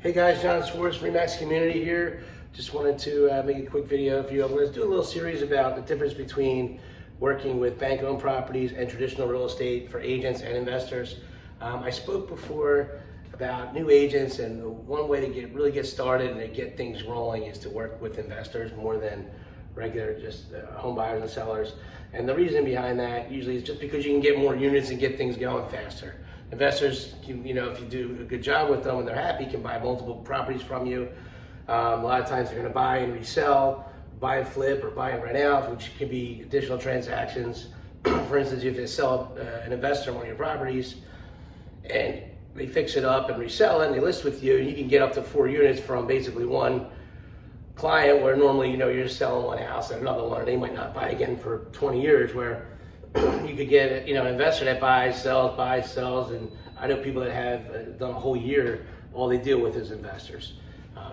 Hey guys, John Swartz, Remax Community here. Just wanted to make a quick video for you. I'm going to do a little series about the difference between working with bank-owned properties and traditional real estate for agents and investors. I spoke before about new agents, and one way to really get started and to get things rolling is to work with investors more than regular just home buyers and sellers. And the reason behind that usually is just because you can get more units and get things going faster. Investors, if you do a good job with them and they're happy, can buy multiple properties from you. A lot of times they're going to buy and resell, buy and flip, or buy and rent out, which can be additional transactions. For instance, if you sell an investor one of your properties and they fix it up and resell it and they list with you, you can get up to 4 units from basically one client, where normally you're just selling one house and another one, and they might not buy again for 20 years, where you could get an investor that buys, sells, and I know people that have done a whole year, all they deal with is investors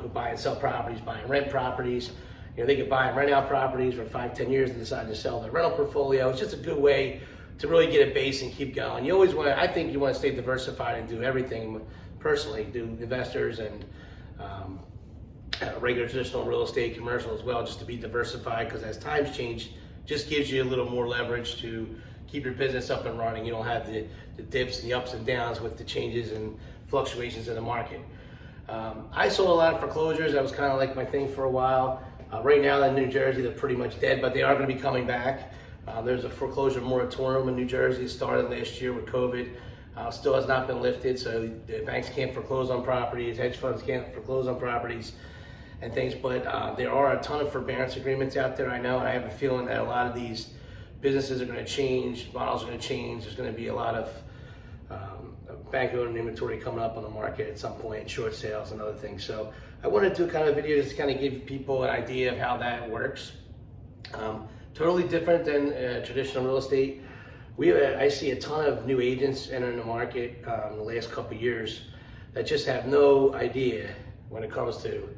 who buy and sell properties, buy and rent properties. They could buy and rent out properties for 5-10 years and decide to sell their rental portfolio. It's just a good way to really get a base and keep going. You always I think you want to stay diversified and do everything personally, do investors and regular traditional real estate, commercial as well, just to be diversified, because as times change, just gives you a little more leverage to keep your business up and running. You don't have the dips and the ups and downs with the changes and fluctuations in the market. I sold a lot of foreclosures. That was kind of like my thing for a while. Right now in New Jersey, they're pretty much dead, but they are going to be coming back. There's a foreclosure moratorium in New Jersey. It started last year with COVID. Still has not been lifted, so the banks can't foreclose on properties, hedge funds can't foreclose on properties and things, but there are a ton of forbearance agreements out there, I know, and I have a feeling that a lot of these businesses are going to change, models are going to change. There's going to be a lot of bank-owned inventory coming up on the market at some point, short sales and other things. So I wanted to do kind of a video just to kind of give people an idea of how that works. Totally different than traditional real estate. I see a ton of new agents entering the market in the last couple of years that just have no idea when it comes to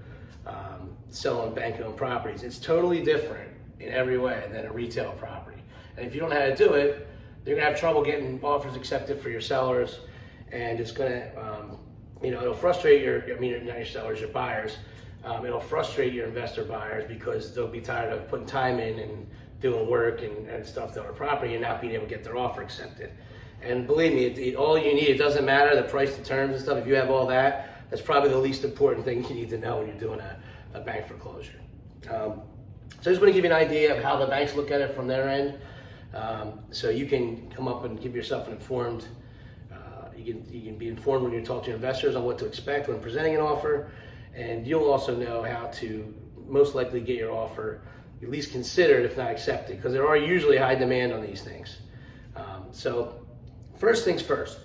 selling bank-owned properties. It's totally different in every way than a retail property. And if you don't know how to do it, you're gonna have trouble getting offers accepted for your sellers, and it's gonna, it'll frustrate not your sellers, your buyers. It'll frustrate your investor buyers because they'll be tired of putting time in and doing work and stuff on a property and not being able to get their offer accepted. And believe me, all you need, it doesn't matter, the price, the terms and stuff. If you have all that, that's probably the least important thing you need to know when you're doing a bank foreclosure. So I just want to give you an idea of how the banks look at it from their end, so you can come up and give yourself an informed, you can be informed when you talk to your investors on what to expect when presenting an offer, and you'll also know how to most likely get your offer at least considered, if not accepted, because there are usually high demand on these things. So first things first,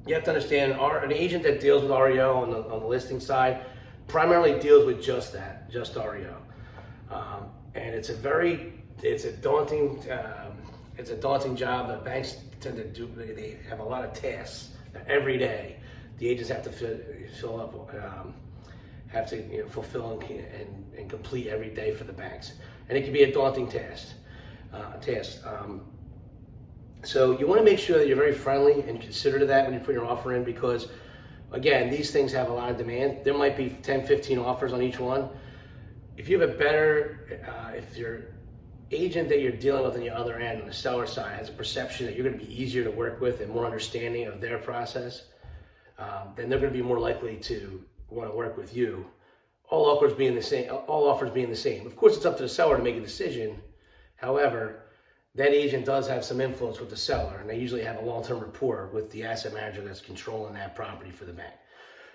you have to understand an agent that deals with REO on the listing side primarily deals with just that, just REO. And it's a daunting job that banks tend to do. They have a lot of tasks that every day the agents have to fill up, have to fulfill and complete every day for the banks, and it can be a daunting task. So you want to make sure that you're very friendly and considerate of that when you put your offer in, because again, these things have a lot of demand. There might be 10-15 offers on each one. If you have if your agent that you're dealing with on the other end, on the seller side, has a perception that you're going to be easier to work with and more understanding of their process, then they're going to be more likely to want to work with you. All offers being the same. Of course, it's up to the seller to make a decision. However, that agent does have some influence with the seller, and they usually have a long-term rapport with the asset manager that's controlling that property for the bank.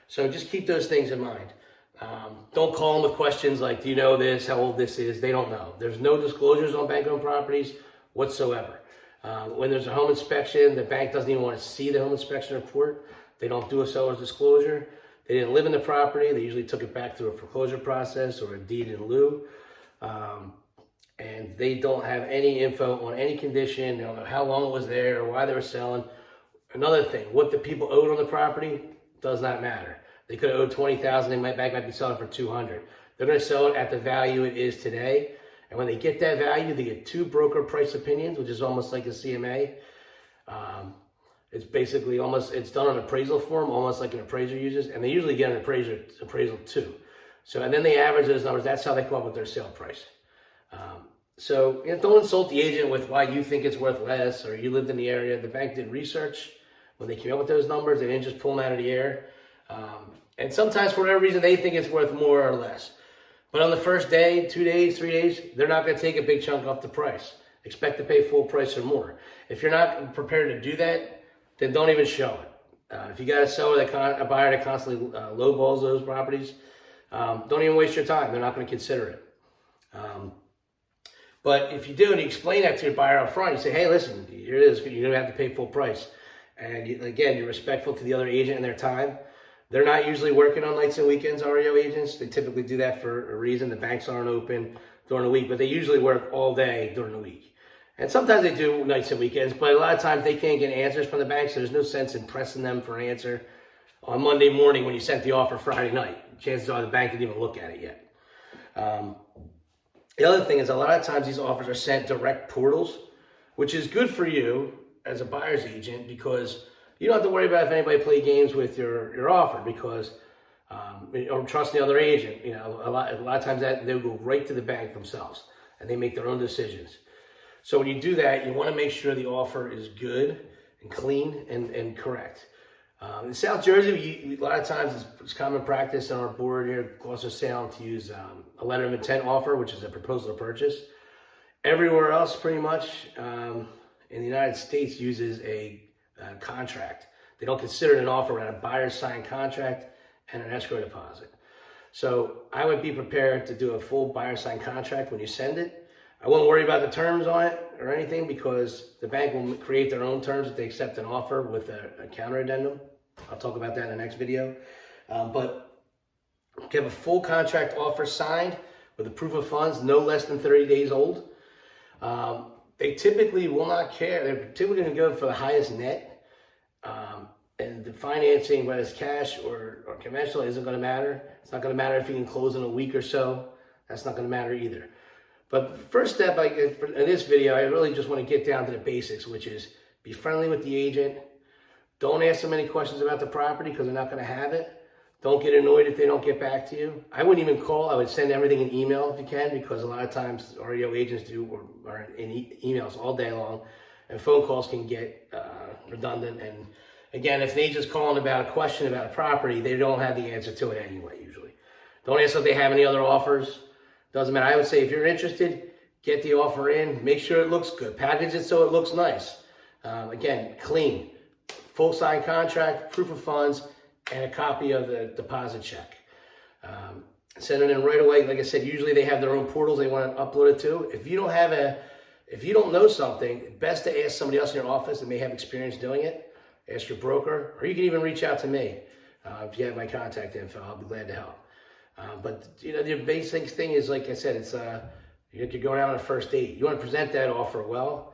So just keep those things in mind. Don't call them with questions like, do you know this, how old this is? They don't know. There's no disclosures on bank-owned properties whatsoever. When there's a home inspection, the bank doesn't even want to see the home inspection report. They don't do a seller's disclosure. They didn't live in the property. They usually took it back through a foreclosure process or a deed in lieu. And they don't have any info on any condition. They don't know how long it was there or why they were selling. Another thing, what the people owed on the property does not matter. They could have owed $20,000. The bank might be selling for $200. They're going to sell it at the value it is today. And when they get that value, they get 2 broker price opinions, which is almost like a CMA. It's basically it's done on appraisal form, almost like an appraiser uses, and they usually get an appraisal too. So, and then they average those numbers. That's how they come up with their sale price. So don't insult the agent with why you think it's worth less or you lived in the area. The bank did research when they came up with those numbers. They didn't just pull them out of the air. And sometimes for whatever reason, they think it's worth more or less. But on the first day, 2 days, 3 days, they're not going to take a big chunk off the price. Expect to pay full price or more. If you're not prepared to do that, then don't even show it. If you got a seller a buyer that constantly lowballs those properties, don't even waste your time. They're not going to consider it. But if you do and you explain that to your buyer up front, you say, hey, listen, here it is. You're going to have to pay full price. And again, you're respectful to the other agent and their time. They're not usually working on nights and weekends, REO agents. They typically do that for a reason. The banks aren't open during the week, but they usually work all day during the week. And sometimes they do nights and weekends, but a lot of times they can't get answers from the banks. So there's no sense in pressing them for an answer on Monday morning when you sent the offer Friday night. Chances are the bank didn't even look at it yet. The other thing is a lot of times these offers are sent direct portals, which is good for you as a buyer's agent because you don't have to worry about if anybody play games with your offer because or trust the other agent. A lot of times that they'll go right to the bank themselves and they make their own decisions. So when you do that, you want to make sure the offer is good and clean and correct. In South Jersey, a lot of times it's common practice on our board here, Gloucester Sound, to use a letter of intent offer, which is a proposal to purchase. Everywhere else, pretty much, in the United States, uses a contract. They don't consider it an offer without a buyer's signed contract and an escrow deposit. So I would be prepared to do a full buyer signed contract when you send it. I won't worry about the terms on it or anything because the bank will create their own terms if they accept an offer with a counter addendum. I'll talk about that in the next video. But have a full contract offer signed with a proof of funds no less than 30 days old. They typically will not care. They're typically going to go for the highest net. And the financing, whether it's cash or conventional, isn't going to matter. It's not going to matter if you can close in a week or so. That's not going to matter either. But the first step in this video, I really just want to get down to the basics, which is be friendly with the agent. Don't ask them any questions about the property because they're not going to have it. Don't get annoyed if they don't get back to you. I wouldn't even call. I would send everything in email if you can because a lot of times REO agents are in emails all day long and phone calls can get redundant. And again, if they just calling about a question about a property, they don't have the answer to it anyway, usually. Don't ask if they have any other offers. Doesn't matter. I would say if you're interested, get the offer in. Make sure it looks good. Package it so it looks nice. Again, clean. Full signed contract, proof of funds, and a copy of the deposit check. Send it in right away. Like I said, usually they have their own portals they want to upload it to. If you don't know something, best to ask somebody else in your office that may have experience doing it. Ask your broker, or you can even reach out to me. If you have my contact info, I'll be glad to help. But the basic thing is, like I said, it's you're going out on a first date. You want to present that offer well.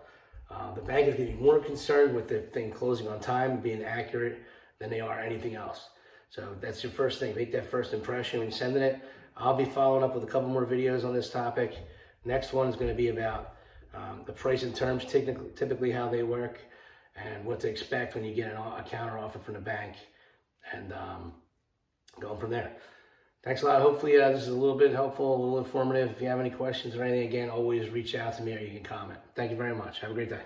The bank is going to be more concerned with the thing closing on time and being accurate than they are anything else. So that's your first thing. Make that first impression when you're sending it. I'll be following up with a couple more videos on this topic. Next one is going to be about the price and terms, typically how they work, and what to expect when you get a counter offer from the bank, and going from there. Thanks a lot. Hopefully this is a little bit helpful, a little informative. If you have any questions or anything, again, always reach out to me or you can comment. Thank you very much. Have a great day.